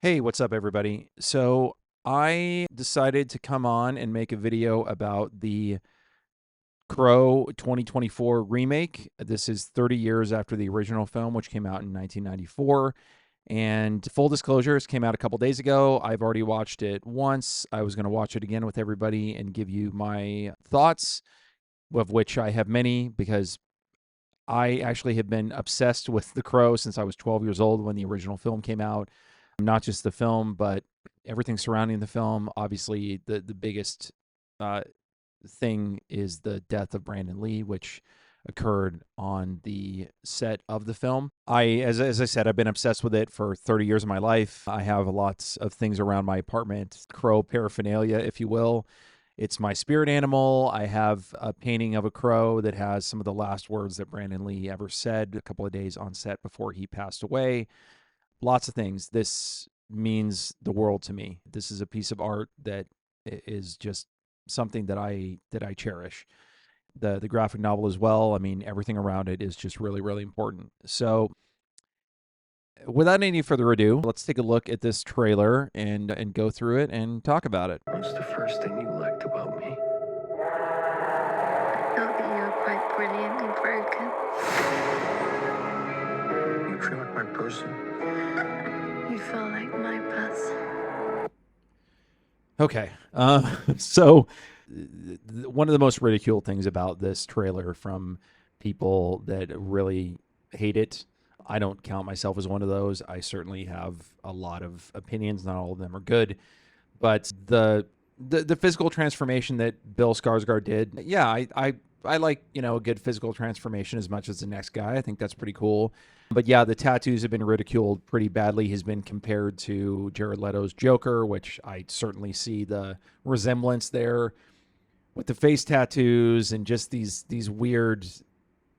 Hey, what's up, everybody? So, I decided to come on and make a video about the Crow 2024 remake. This is 30 years after the original film, which came out in 1994. And full disclosure, it came out a couple days ago. I've already watched it once. I was going to watch it again with everybody and give you my thoughts, of which I have many because I actually have been obsessed with The Crow since I was 12 years old when the original film came out. Not just the film, but everything surrounding the film. Obviously, the biggest uh, thing is the death of Brandon Lee, which occurred on the set of the film. As I said, I've been obsessed with it for 30 years of my life. I have lots of things around my apartment, crow paraphernalia, if you will. It's my spirit animal. I have a painting of a crow that has some of the last words that Brandon Lee ever said a couple of days on set before he passed away. Lots of things. This means the world to me. This is a piece of art that is just something that I cherish. The graphic novel as well. I mean, everything around it is just really, really important. So without any further ado, let's take a look at this trailer and go through it and talk about it. What's the first thing you liked about me? I felt that you were quite brilliantly broken. You feel like my person. You feel like my person. Okay. So one of the most ridiculed things about this trailer from people that really hate it, I don't count myself as one of those. I certainly have a lot of opinions. Not all of them are good, but the physical transformation that Bill Skarsgård did, yeah, I like, a good physical transformation as much as the next guy. I think that's pretty cool. But yeah, the tattoos have been ridiculed pretty badly. He's been compared to Jared Leto's Joker, which I certainly see the resemblance there with the face tattoos and just these weird,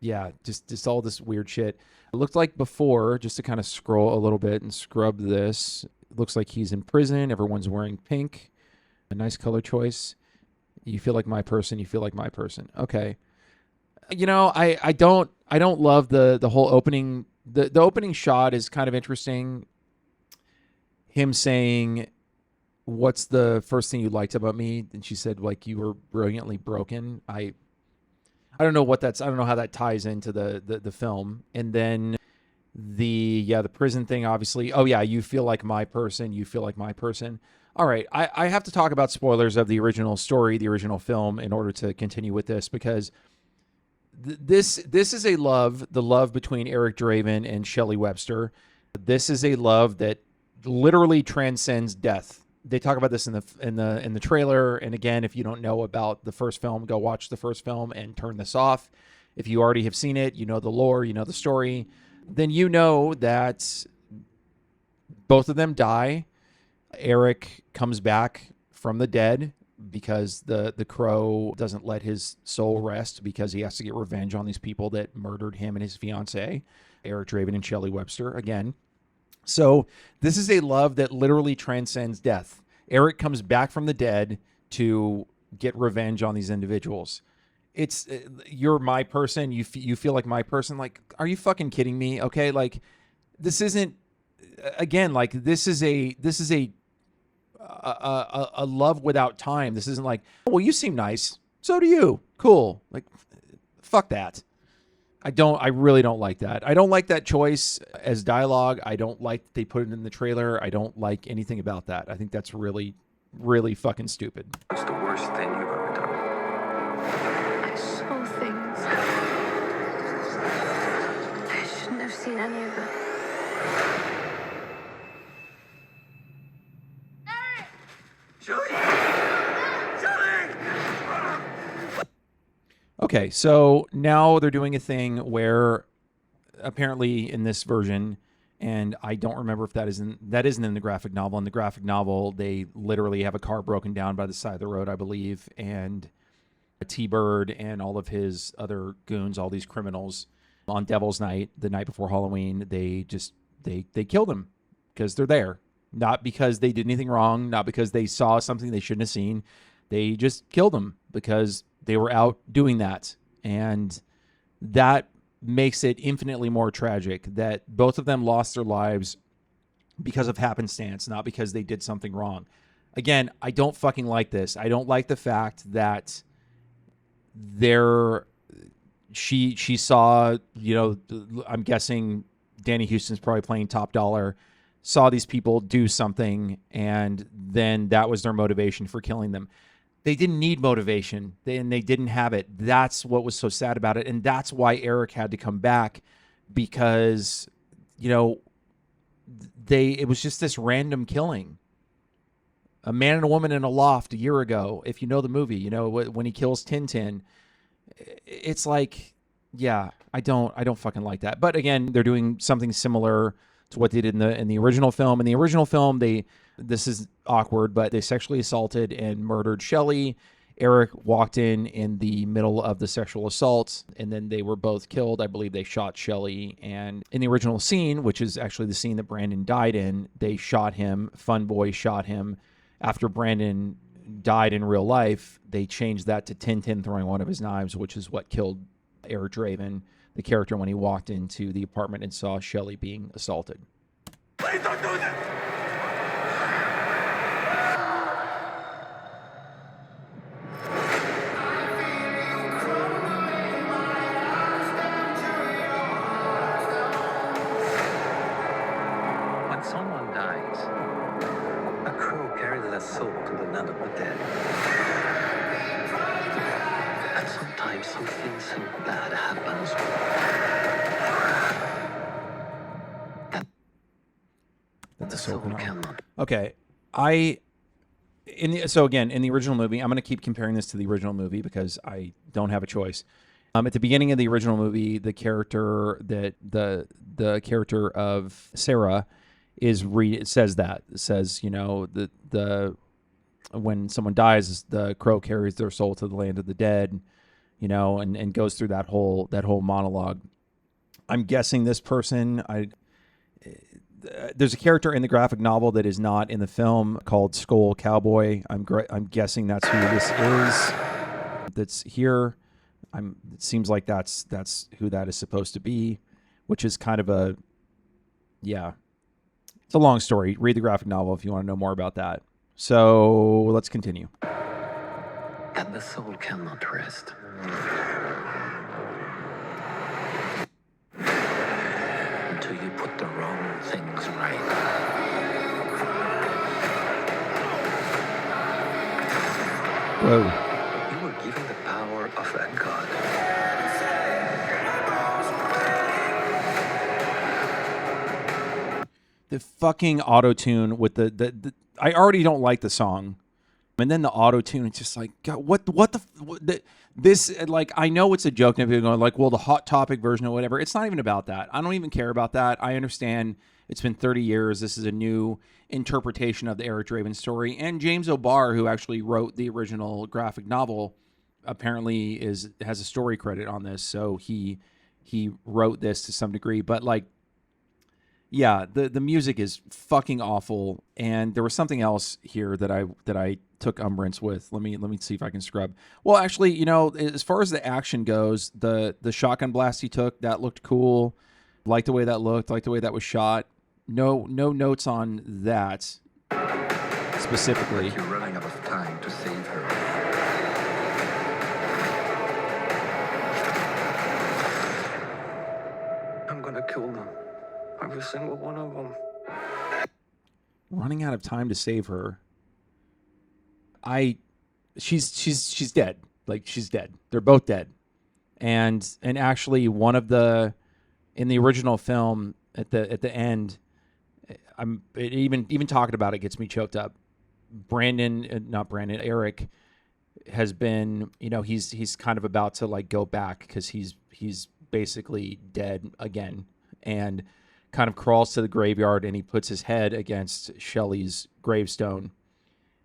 yeah, just all this weird shit. It looked like before, just to kind of scroll a little bit and scrub this, it looks like he's in prison. Everyone's wearing pink. A nice color choice. You feel like my person. You feel like my person. Okay. I don't love the whole opening. The opening shot is kind of interesting. Him saying, "What's the first thing you liked about me?" And she said, "Like you were brilliantly broken." I don't know what that's. I don't know how that ties into the film. And then the prison thing, obviously. Oh yeah, you feel like my person. You feel like my person. All right, I have to talk about spoilers of the original story, the original film, in order to continue with this because this is the love between Eric Draven and Shelley Webster. This is a love that literally transcends death. They talk about this in the trailer. And again, if you don't know about the first film, go watch the first film and turn this off. If you already have seen it, you know the lore, you know the story, then you know that both of them die. Eric comes back from the dead because the crow doesn't let his soul rest because he has to get revenge on these people that murdered him and his fiancée, Eric Draven and Shelley Webster again. So this is a love that literally transcends death. Eric comes back from the dead to get revenge on these individuals. It's you're my person. You feel like my person. Like, are you fucking kidding me? Okay, like this isn't. Again, like this is a love without time. This isn't like, well, you seem nice, so do you. Cool. Like, fuck that. I really don't like that. I don't like that choice as dialogue. I don't like that they put it in the trailer. I don't like anything about that. I think that's really, really fucking stupid. What's the worst thing you've ever done? I saw things. I shouldn't have seen any of it. Okay, so now they're doing a thing where apparently in this version, and I don't remember if that isn't in the graphic novel. In the graphic novel, they literally have a car broken down by the side of the road, I believe, and a T-Bird and all of his other goons, all these criminals, on Devil's Night, the night before Halloween, they killed him because they're there. Not because they did anything wrong, not because they saw something they shouldn't have seen. They just killed him because they were out doing that. And that makes it infinitely more tragic that both of them lost their lives because of happenstance, not because they did something wrong. Again, I don't fucking like this. I don't like the fact that she saw, I'm guessing Danny Houston's probably playing Top Dollar, saw these people do something, and then that was their motivation for killing them. They didn't need motivation, and they didn't have it. That's what was so sad about it, and that's why Eric had to come back, because, it was just this random killing. A man and a woman in a loft a year ago. If you know the movie, when he kills Tintin, it's like, yeah, I don't fucking like that. But again, they're doing something similar to what they did in the original film. In the original film, this is awkward, but they sexually assaulted and murdered Shelley. Eric walked in the middle of the sexual assault, and then they were both killed. I believe they shot Shelley. And in the original scene, which is actually the scene that Brandon died in, they shot him. Fun Boy shot him. After Brandon died in real life, they changed that to Tintin throwing one of his knives, which is what killed Eric Draven, the character, when he walked into the apartment and saw Shelley being assaulted. Please don't do this! When someone dies, a crow carries their soul to the land of the dead. And sometimes something so bad happens that the soul cannot. Okay, in the original movie, I'm going to keep comparing this to the original movie because I don't have a choice. At the beginning of the original movie, the character the character of Sarah says when someone dies, the crow carries their soul to the land of the dead, and goes through that whole monologue. I'm guessing this person, there's a character in the graphic novel that is not in the film called Skull Cowboy. I'm guessing that's who this is. That's here. It seems like that's who that is supposed to be, which is kind of it's a long story. Read the graphic novel if you want to know more about that. So let's continue. And the soul cannot rest until you put the wrong things right. Whoa. You were given the power of a god. The fucking auto-tune with the I already don't like the song. And then the auto-tune, it's just like, God, I know it's a joke, and people are going like, well, the Hot Topic version or whatever. It's not even about that. I don't even care about that. I understand it's been 30 years. This is a new interpretation of the Eric Draven story. And James O'Barr, who actually wrote the original graphic novel, apparently has a story credit on this. So he wrote this to some degree. But yeah, the music is fucking awful, and there was something else here that I took umbrance with. Let me see if I can scrub. Well, actually, as far as the action goes, the shotgun blast he took, that looked cool. Liked the way that looked. Liked the way that was shot. No notes on that specifically. You're running out of time to save her. I'm gonna kill them. Every single one of them. Running out of time to save her. She's dead. She's dead. They're both dead. And actually one of in the original film at the end, even talking about it gets me choked up. Eric has been, he's kind of about to go back because he's basically dead again, and kind of crawls to the graveyard, and he puts his head against Shelley's gravestone,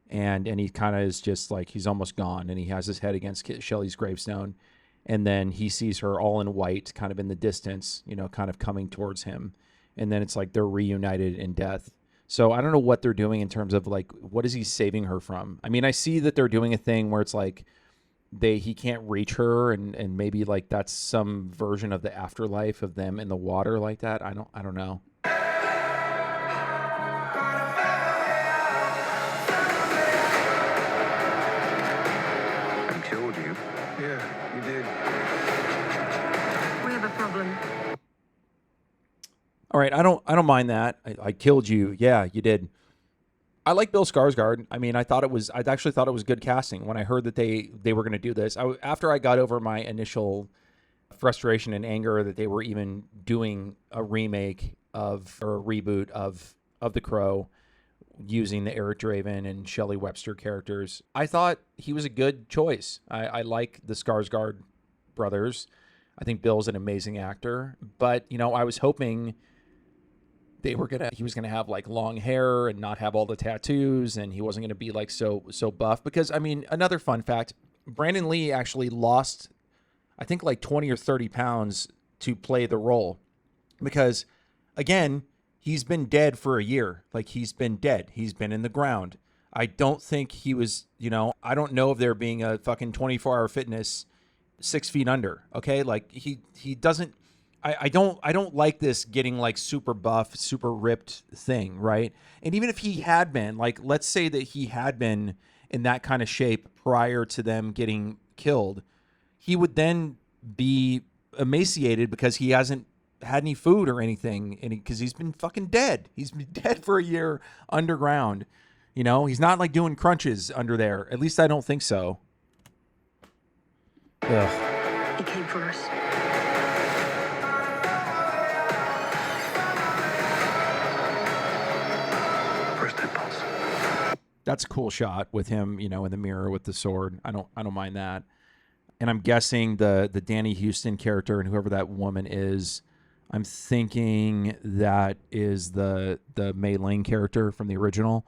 and he kind of is just he's almost gone, and he has his head against Shelley's gravestone, and then he sees her all in white kind of in the distance, kind of coming towards him, and then it's like they're reunited in death. So I don't know what they're doing in terms of what is he saving her from? I mean, I see that they're doing a thing where it's he can't reach her, and maybe that's some version of the afterlife of them in the water like that. I don't know. right, I don't mind that. I killed you. Yeah, you did. I like Bill Skarsgård. I mean, I actually thought it was good casting when I heard that they were going to do this. After I got over my initial frustration and anger that they were even doing a remake of or a reboot of The Crow using the Eric Draven and Shelley Webster characters, I thought he was a good choice. I like the Skarsgård brothers. I think Bill's an amazing actor, but I was hoping he was gonna have like long hair and not have all the tattoos, and he wasn't gonna be like so buff. Because I mean, another fun fact: Brandon Lee actually lost, I think, like 20 or 30 pounds to play the role, because again, he's been dead for a year. Like, he's been dead. He's been in the ground. I don't think he was, I don't know of there being a fucking 24-hour fitness 6 feet under. Okay. Like he doesn't, I don't like this getting like super buff, super ripped thing. Right. And even if he had been, like, let's say that he had been in that kind of shape prior to them getting killed, he would then be emaciated because he hasn't had any food or anything, and because he's been fucking dead. He's been dead for a year underground. He's not like doing crunches under there. At least I don't think so. Ugh. He came for us. First impulse. That's a cool shot with him, in the mirror with the sword. I don't mind that. And I'm guessing the Danny Houston character and whoever that woman is, I'm thinking that is the Mei Ling character from the original.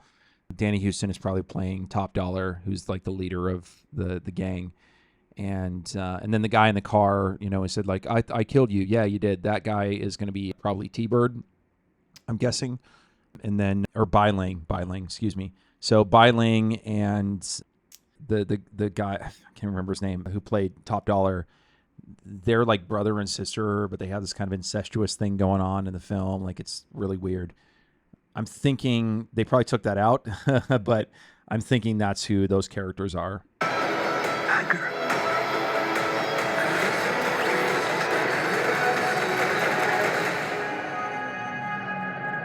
Danny Houston is probably playing Top Dollar, who's like the leader of the gang. And then the guy in the car, he said like, I killed you. Yeah, you did. That guy is going to be probably T-Bird, I'm guessing. And then, or Bai Ling, excuse me. So Bai Ling and the guy, I can't remember his name, who played Top Dollar, they're like brother and sister, but they have this kind of incestuous thing going on in the film. Like, it's really weird. I'm thinking they probably took that out, but I'm thinking that's who those characters are. Anger.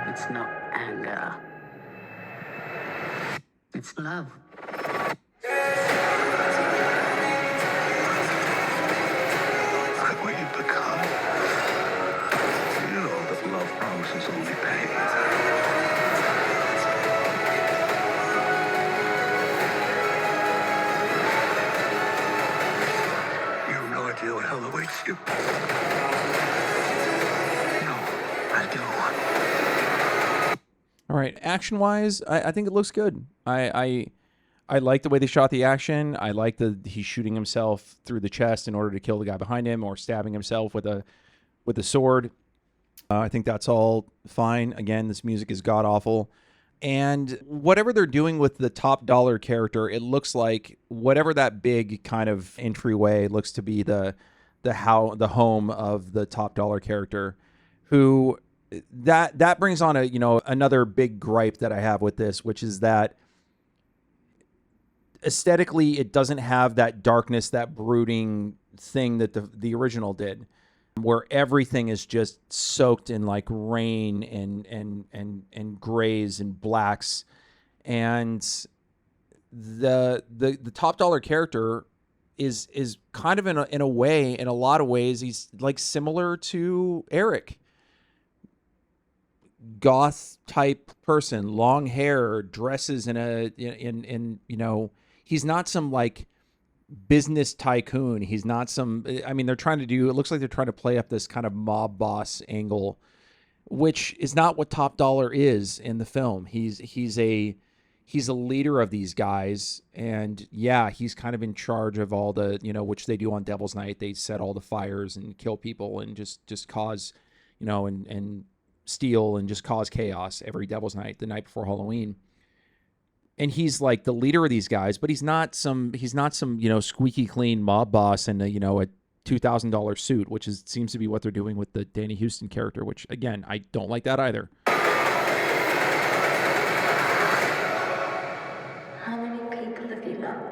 It's not anger. It's love. Look at what you've become. You know that love promises only pain. You have no idea what hell awaits you. No, I do. All right, action-wise, I think it looks good. I like the way they shot the action. I like he's shooting himself through the chest in order to kill the guy behind him, or stabbing himself with a sword. I think that's all fine. Again, this music is god-awful. And whatever they're doing with the Top Dollar character, it looks like whatever that big kind of entryway looks to be the home of the Top Dollar character, who that brings on another big gripe that I have with this, which is that aesthetically it doesn't have that darkness, that brooding thing that the original did, where everything is just soaked in like rain and grays and blacks. And the Top Dollar character is kind of in a way, in a lot of ways, he's like similar to Eric. Goth type person, long hair, dresses in he's not some like business tycoon. He's not some, I mean, it looks like they're trying to play up this kind of mob boss angle, which is not what Top Dollar is in the film. He's a leader of these guys, and yeah, he's kind of in charge of all the, which they do on Devil's Night. They set all the fires and kill people and just cause, and steal and just cause chaos every Devil's Night, the night before Halloween. And he's like the leader of these guys, but he's not some squeaky clean mob boss in a $2,000 suit, which seems to be what they're doing with the Danny Houston character, which again, I don't like that either. How many people have you loved?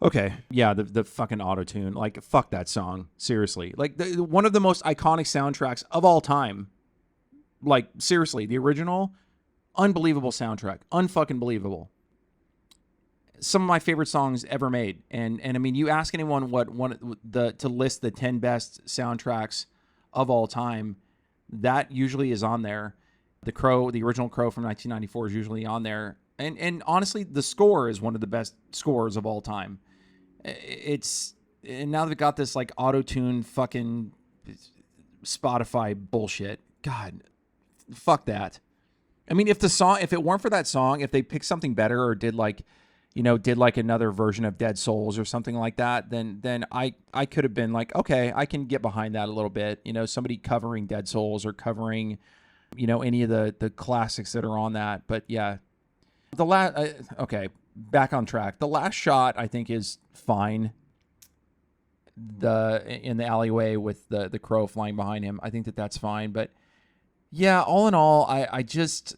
Okay, yeah, the fucking auto tune, like fuck that song, seriously. Like one of the most iconic soundtracks of all time. Like seriously, the original, unbelievable soundtrack, unfucking believable. Some of my favorite songs ever made, and I mean, you ask anyone what to list the 10 best soundtracks of all time, that usually is on there. The original Crow from 1994 is usually on there, and honestly, the score is one of the best scores of all time. It's and now they've got this like auto-tune fucking Spotify bullshit. God, fuck that. I mean, if it weren't for that song, if they picked something better or did like another version of Dead Souls or something like that, then I could have been like, okay, I can get behind that a little bit. Somebody covering Dead Souls or covering, any of the classics that are on that. But yeah, okay, back on track. The last shot I think is fine. In the alleyway with the crow flying behind him, I think that's fine. But yeah, all in all, I just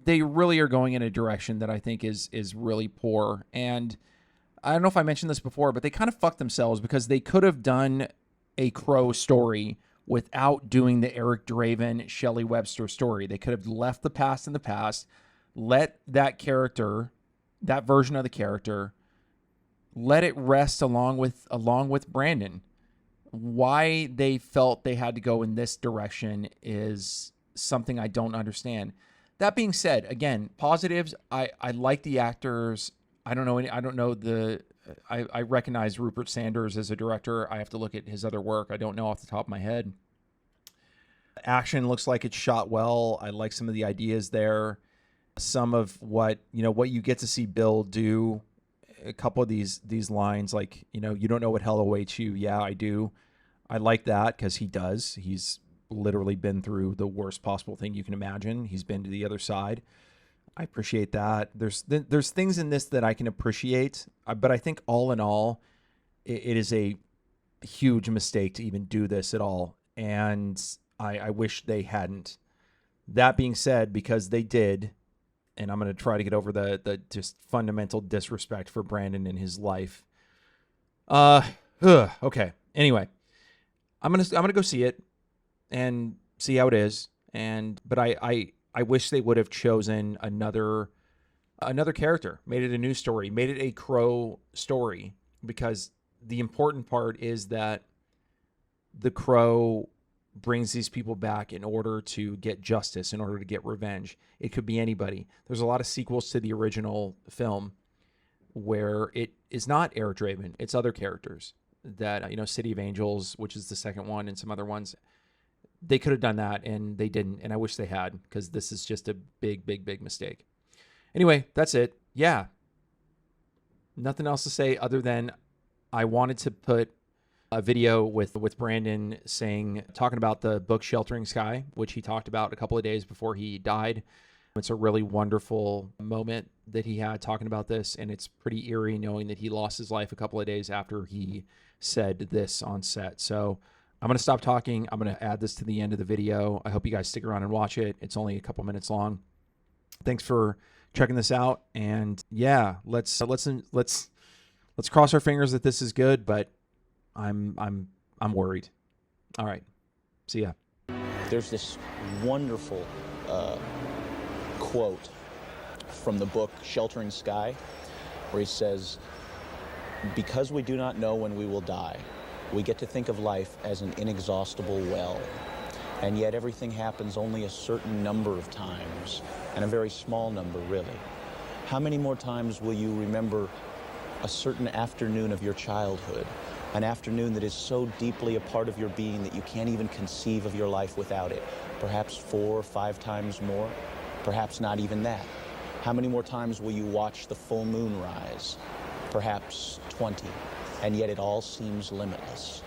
they really are going in a direction that I think is really poor. And I don't know if I mentioned this before, but they kind of fucked themselves because they could have done a Crow story without doing the Eric Draven, Shelley Webster story. They could have left the past in the past, let that character, that version of the character, let it rest along with Brandon. Why they felt they had to go in this direction is something I don't understand. That being said, again, positives. I like the actors. I recognize Rupert Sanders as a director. I have to look at his other work. I don't know off the top of my head. Action looks like it's shot well. I like some of the ideas there. Some of what you get to see Bill do. A couple of these lines, like, you don't know what hell awaits you. Yeah, I do. I like that because he does. He's literally been through the worst possible thing you can imagine. He's been to the other side. I appreciate that. There's things in this that I can appreciate, but I think all in all, it is a huge mistake to even do this at all. And I wish they hadn't. That being said, because they did, and I'm going to try to get over the just fundamental disrespect for Brandon in his life. Okay. Anyway, I'm gonna go see it and see how it is. But I wish they would have chosen another character, made it a new story, made it a Crow story, because the important part is that the Crow brings these people back in order to get justice, in order to get revenge. It could be anybody. There's a lot of sequels to the original film where it is not Eric Draven, it's other characters that, City of Angels, which is the second one, and some other ones. They could have done that, and they didn't, and I wish they had, because this is just a big, big, big mistake. Anyway, that's it. Yeah. Nothing else to say other than I wanted to put a video with Brandon talking about the book Sheltering Sky, which he talked about a couple of days before he died. It's a really wonderful moment that he had talking about this, and it's pretty eerie knowing that he lost his life a couple of days after he said this on set. So I'm going to stop talking. I'm going to add this to the end of the video. I hope you guys stick around and watch it. It's only a couple minutes long. Thanks for checking this out. And yeah, let's cross our fingers that this is good, but I'm worried. All right. See ya. There's this wonderful quote from the book Sheltering Sky, where he says, "Because we do not know when we will die, we get to think of life as an inexhaustible well. And yet everything happens only a certain number of times, and a very small number, really. How many more times will you remember a certain afternoon of your childhood, an afternoon that is so deeply a part of your being that you can't even conceive of your life without it? Perhaps 4 or 5 times more, perhaps not even that. How many more times will you watch the full moon rise? Perhaps 20, and yet it all seems limitless.